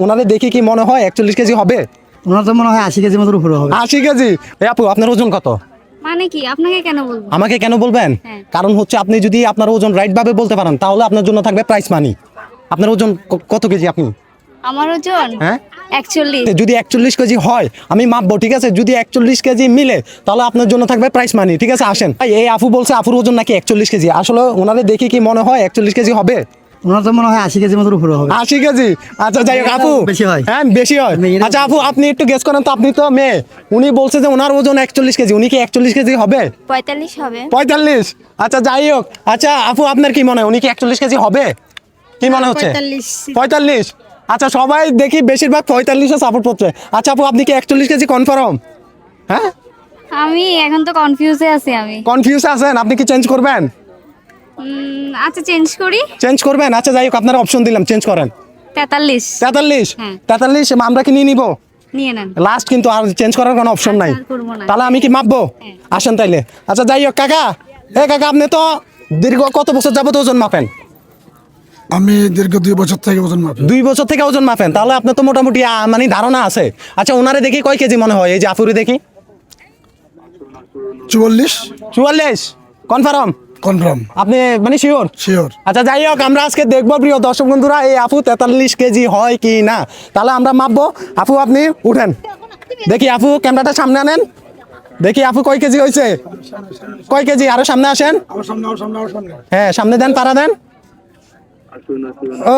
ওনারে দেখে কি মনে হয় 41 কেজি হবে? ওনার তো মনে হয় 80 কেজির মতো উপরে হবে। 80 কেজি? এই আপু আপনার ওজন কত? মানে কি আপনাকে কেন বলবো? আমাকে কেন বলবেন? হ্যাঁ। কারণ হচ্ছে আপনি যদি আপনার ওজন রাইট ভাবে বলতে পারেন তাহলে আপনার জন্য থাকবে প্রাইস মানি। আপনার ওজন কত কেজি আপনি? আমার ওজন হ্যাঁ 41। যদি 41 কেজি হয় আমি মাপবো, ঠিক আছে? যদি 41 কেজি মিলে তাহলে আপনার জন্য থাকবে প্রাইস মানি, ঠিক আছে? আসেন। এই আপু বলছে আপুর ওজন নাকি 41 কেজি। আসলে ওনারে দেখে কি মনে হয় 41 কেজি হবে? ওনার তো মনে হয় 80 কেজির মতো উপরে হবে। 80 কেজি? আচ্ছা যাই হোক আপু, বেশি হয়। হ্যাঁ বেশি হয়। মেয়েরা- আচ্ছা আপু আপনি একটু গেস করেন তো, আপনি তো মেয়ে। উনি বলছে যে ওনার ওজন 41 কেজি, উনি কি 41 কেজি হবে? 45 হবে। 45? আচ্ছা যাই হোক। আচ্ছা আপু আপনার কি মনে হয় উনি কি 41 কেজি হবে? কি মনে হচ্ছে? 45? আচ্ছা সবাই দেখি বেশিরভাগ 45-এ সাপোর্ট করছে। আচ্ছা আপু আপনি কি 41 কেজি কনফার্ম? হ্যাঁ আমি এখন তো কনফিউজে আছি আমি। কনফিউজ আছেন? আপনি কি চেঞ্জ করবেন? আচ্ছা চেঞ্জ করি। চেঞ্জ করবেন? আচ্ছা যাই হোক, আপনারা অপশন দিলাম, চেঞ্জ করেন। 43 43? হ্যাঁ। 43 আমরা কি নিয়ে নিব নিয়ে নেন। লাস্ট, কিন্তু আর চেঞ্জ করার কোনো অপশন নাই। আর করবো না। তাহলে আমি কি মাপবো? হ্যাঁ। আসেন তাইলে। আচ্ছা যাই হোক কাকা, কাকা আপনি তো দীর্ঘ কত বছর যাবত ওজন মাপেন? আমি দীর্ঘ 2 বছর থেকে ওজন মাপি। 2 বছর থেকে ওজন মাপেন, তাহলে আপনার তো মোটামুটি মানে ধারণা আছে। আচ্ছা ওনারে দেখি কয় কেজি মনে হয়? এই যে আফুরি দেখি 44 44 কনফার্ম? কনফার্ম আপনি মানে শিওর? শিওর। আচ্ছা যাই হোক, আমরা আজকে দেখবো প্রিয় দর্শক বন্ধুরা এই আপু 43 কেজি হয় কি না। তাহলে আমরা মাপবো। আপু আপনি উঠেন, দেখি আপু ক্যামেরাটা সামনে আনেন, দেখি আপু কয় কেজি হয়েছে, কয় কেজি। আরো সামনে আসেন, আমার সামনে হ্যাঁ সামনে দেন, পাড়া দেন। ও